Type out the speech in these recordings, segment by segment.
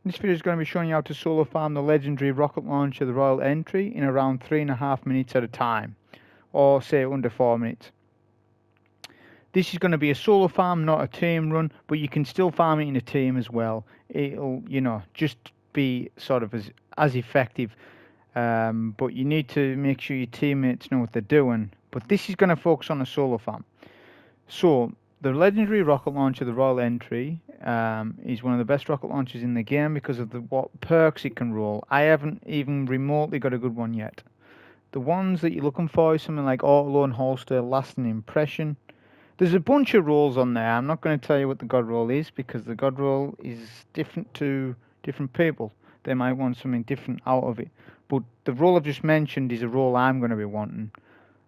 This video is going to be showing you how to solo farm the legendary rocket launcher, the Royal Entry, in around 3.5 minutes at a time, or say under 4 minutes. This is going to be a solo farm, not a team run, but you can still farm it in a team as well. It'll, just be sort of as effective, but you need to make sure your teammates know what they're doing. But this is going to focus on a solo farm. So, the legendary rocket launcher, the Royal Entry, is one of the best rocket launchers in the game because of what perks it can roll. I haven't even remotely got a good one yet. The ones that you're looking for is something like Auto Loading, Holster, Lasting Impression. There's a bunch of rolls on there. I'm not going to tell you what the God roll is because the God roll is different to different people. They might want something different out of it. But the roll I've just mentioned is a roll I'm going to be wanting.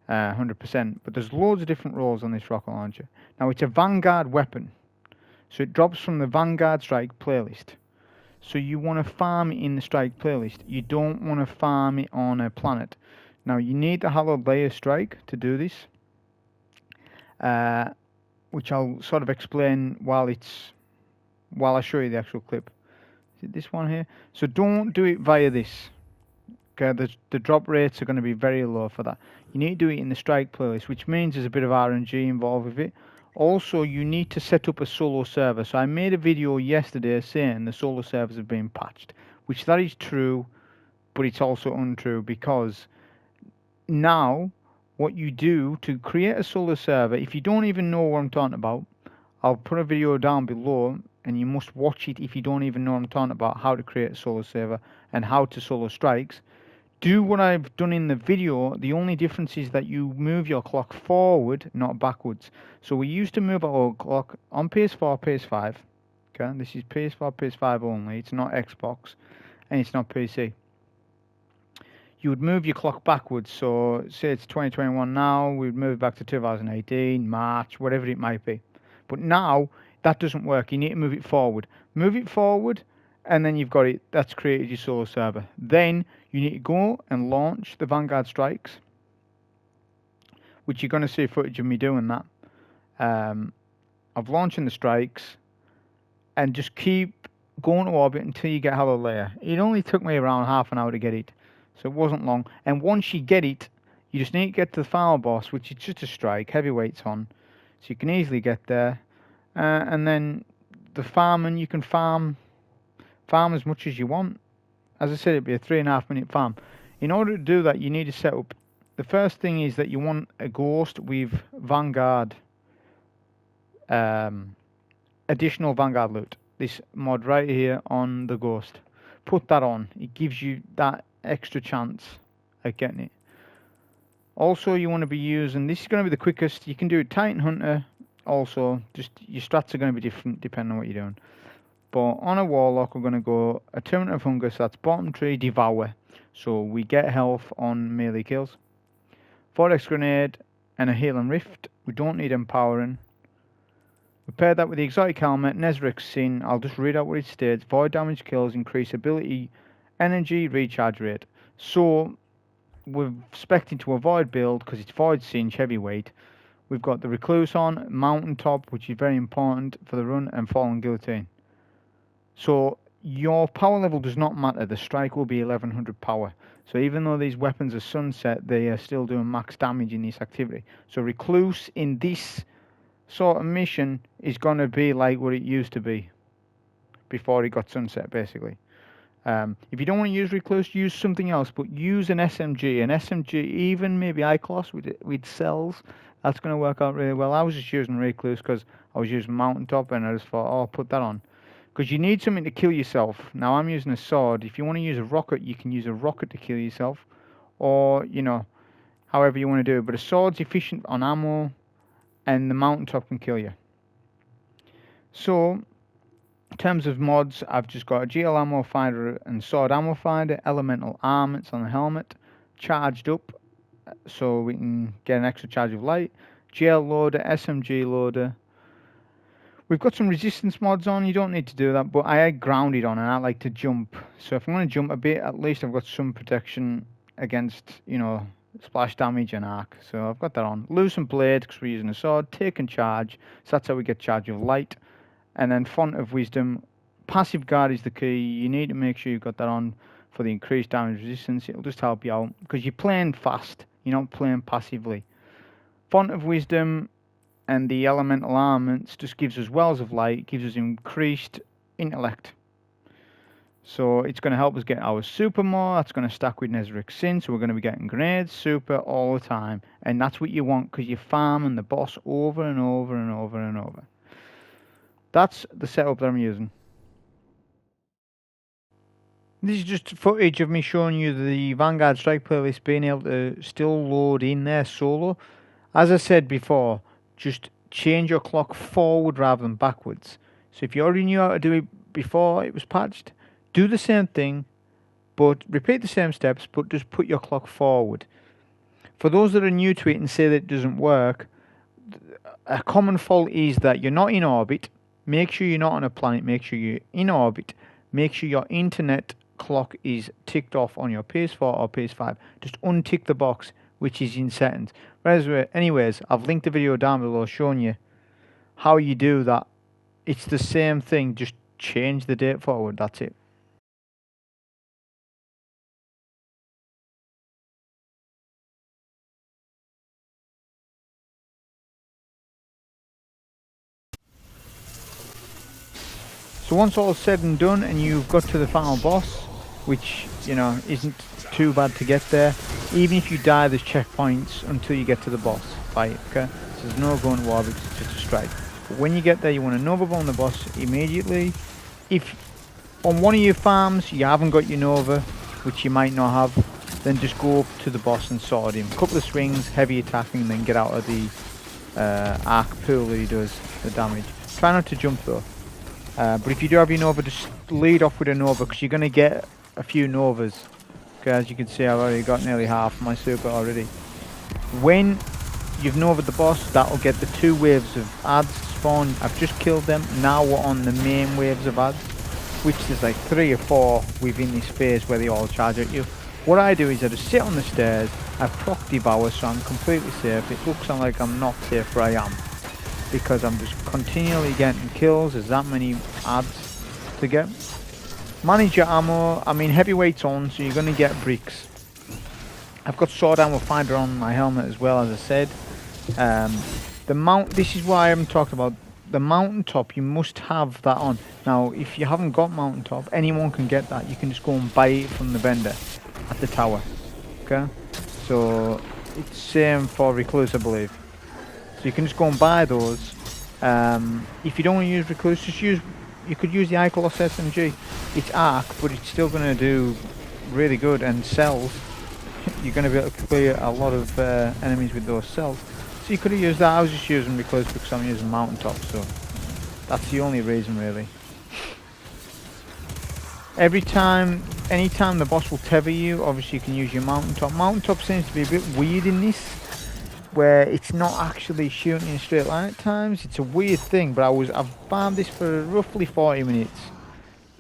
100%, but there's loads of different rolls on this rocket launcher. Now it's a Vanguard weapon, so it drops from the Vanguard strike playlist. So you want to farm it in the strike playlist. You don't want to farm it on a planet. Now you need the Hallowed Lair strike to do this, which I'll sort of explain while I show you the actual clip. Is it this one here? So don't do it via this. Okay, the drop rates are going to be very low for that. You need to do it in the strike playlist, which means there's a bit of RNG involved with it. Also, you need to set up a solo server. So I made a video yesterday saying the solo servers have been patched, which that is true, but it's also untrue because now what you do to create a solo server, if you don't even know what I'm talking about, I'll put a video down below and you must watch it if you don't even know what I'm talking about, how to create a solo server and how to solo strikes. Do what I've done in the video. The only difference is that you move your clock forward, not backwards. So we used to move our clock on PS4, PS5. Okay, this is PS4, PS5 only. It's not Xbox and it's not PC. You would move your clock backwards. So say it's 2021 now, we'd move back to 2018, March, whatever it might be. But now that doesn't work. You need to move it forward. Move it forward, and then you've got it. That's created your solo server. Then you need to go and launch the Vanguard strikes, which you're going to see footage of me doing that. Of launching the strikes, and just keep going to orbit until you get Hallowed Lair. It only took me around half an hour to get it, so it wasn't long. And once you get it, you just need to get to the final boss, which is just a strike, heavyweights on, so you can easily get there. And then the farming, you can farm as much as you want. As I said, it'd be a 3.5 minute farm. In order to do that, you need to set up. The first thing is that you want a ghost with Vanguard, additional Vanguard loot. This mod right here on the ghost. Put that on. It gives you that extra chance at getting it. Also, you want to be using, this is going to be the quickest. You can do it Titan Hunter. Also, just your strats are going to be different depending on what you're doing. But on a Warlock, we're going to go Attunement of Hunger, so that's bottom tree, Devour. So we get health on melee kills. Vortex Grenade and a Healing Rift. We don't need Empowering. We pair that with the Exotic Helmet, Nezarec Singe. I'll just read out what it states. Void damage kills, increase ability, energy, recharge rate. So we're expecting to avoid build because it's Void Singe, heavyweight. We've got the Recluse on, Mountaintop, which is very important for the run, and Fallen Guillotine. So your power level does not matter. The strike will be 1100 power. So even though these weapons are sunset, they are still doing max damage in this activity. So Recluse in this sort of mission is going to be like what it used to be before it got sunset, basically. If you don't want to use Recluse, use something else, but use an SMG. An SMG, even maybe I-Class with cells, that's going to work out really well. I was just using Recluse because I was using Mountaintop and I just thought, oh, I'll put that on. Because you need something to kill yourself. Now I'm using a sword. If you want to use a rocket, you can use a rocket to kill yourself. Or, however you want to do it. But a sword's efficient on ammo, and the Mountaintop can kill you. So, in terms of mods, I've just got a GL ammo finder and sword ammo finder, elemental armaments on the helmet, charged up, so we can get an extra charge of light, GL loader, SMG loader. We've got some resistance mods on. You don't need to do that, but I had grounded on and I like to jump. So if I'm going to jump a bit, at least I've got some protection against, splash damage and arc. So I've got that on. Lucent Blade, because we're using a sword. Taking charge, so that's how we get charge of light. And then Font of Wisdom, passive guard is the key. You need to make sure you've got that on for the increased damage resistance. It'll just help you out because you're playing fast. You're not playing passively. Font of Wisdom and the elemental armaments just gives us wells of light, gives us increased intellect. So it's going to help us get our super more. That's going to stack with Nezarec Sin, so we're going to be getting grenades, super all the time. And that's what you want because you're farming the boss over and over and over and over. That's the setup that I'm using. This is just footage of me showing you the Vanguard Strike playlist being able to still load in there solo. As I said before, just change your clock forward rather than backwards. So if you already knew how to do it before it was patched, do the same thing, but repeat the same steps, but just put your clock forward. For those that are new to it and say that it doesn't work, a common fault is that you're not in orbit. Make sure you're not on a planet. Make sure you're in orbit. Make sure your internet clock is ticked off on your PS4 or PS5. Just untick the box which is in settings. Anyways, I've linked the video down below showing you how you do that. It's the same thing, just change the date forward, that's it. So once all said and done and you've got to the final boss, which, you know, isn't too bad to get there, even if you die there's checkpoints until you get to the boss fight, okay? So there's no going to war because it's just a strike. But when you get there you want to Nova Bomb the boss immediately. If on one of your farms you haven't got your Nova, which you might not have, then just go up to the boss and sword him. A couple of swings, heavy attacking, and then get out of the arc pool that he does the damage. Try not to jump though. But if you do have your Nova, just lead off with a Nova because you're going to get a few Novas. Okay, as you can see, I've already got nearly half my super already. When you've Nova'd the boss, that'll get the 2 waves of adds spawn. I've just killed them. Now we're on the main waves of adds, which there's like 3 or 4 within this phase where they all charge at you. What I do is I just sit on the stairs, I proc Devour so I'm completely safe. It looks like I'm not safe, but I am, because I'm just continually getting kills. There's that many adds to get. Manage your ammo. I mean, heavyweight's on, so you're going to get bricks. I've got sword ammo finder on my helmet as well, as I said. This is why I haven't talked about the Mountaintop. You must have that on. Now, if you haven't got Mountaintop, anyone can get that. You can just go and buy it from the vendor at the tower. Okay, so it's same for Recluse, I believe. So you can just go and buy those. If you don't want to use Recluse, just use. You could use the I.E SMG. It's arc, but it's still going to do really good and cells. You're going to be able to clear a lot of enemies with those cells. So you could have used that. I was just using Recluse because I'm using Mountaintop, so that's the only reason really. Anytime the boss will tether you, obviously you can use your Mountaintop. Mountaintop seems to be a bit weird in this, where it's not actually shooting in a straight line at times. It's a weird thing, but I've farmed this for roughly 40 minutes.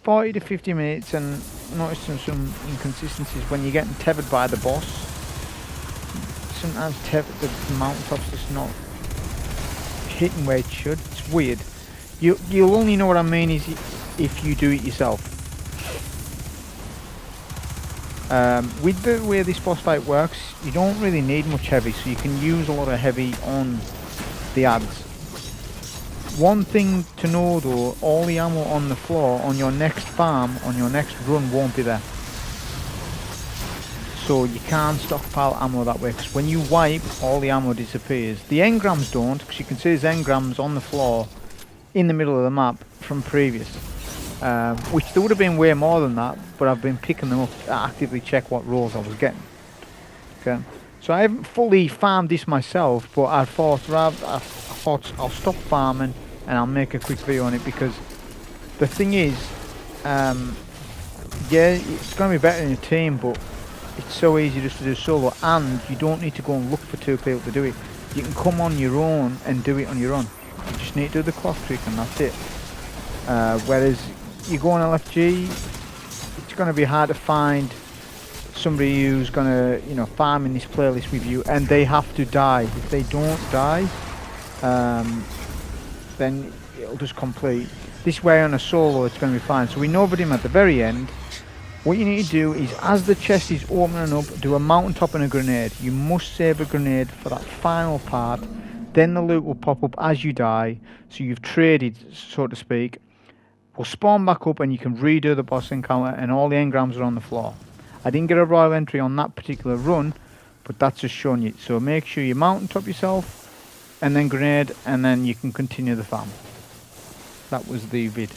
40 to 50 minutes and noticed some inconsistencies when you're getting tethered by the boss. Sometimes the Mountaintop's just not hitting where it should. It's weird. You'll only know what I mean is if you do it yourself. With the way this boss fight works, you don't really need much heavy, so you can use a lot of heavy on the adds. One thing to know though, all the ammo on the floor on your next farm, on your next run, won't be there. So you can't stockpile ammo that way, because when you wipe, all the ammo disappears. The engrams don't, because you can see there's engrams on the floor in the middle of the map from previous. Which there would have been way more than that, but I've been picking them up to actively check what rolls I was getting. Okay, so I haven't fully farmed this myself, but I thought I'll stop farming and I'll make a quick video on it, because the thing is, yeah, it's going to be better in a team, but it's so easy just to do solo, and you don't need to go and look for 2 people to do it. You can come on your own and do it on your own. You just need to do the clock trick and that's it. Whereas you go on LFG, it's going to be hard to find somebody who's going to, you know, farm in this playlist with you, and they have to die. If they don't die, then it'll just complete. This way on a solo it's going to be fine. So we novered him at the very end. What you need to do is, as the chest is opening up, do a mountaintop and a grenade. You must save a grenade for that final part. Then the loot will pop up as you die. So you've traded, so to speak. Will spawn back up and you can redo the boss encounter and all the engrams are on the floor. I didn't get a royal entry on that particular run, but that's just showing you. So make sure you mountaintop yourself and then grenade, and then you can continue the farm. That was the vid.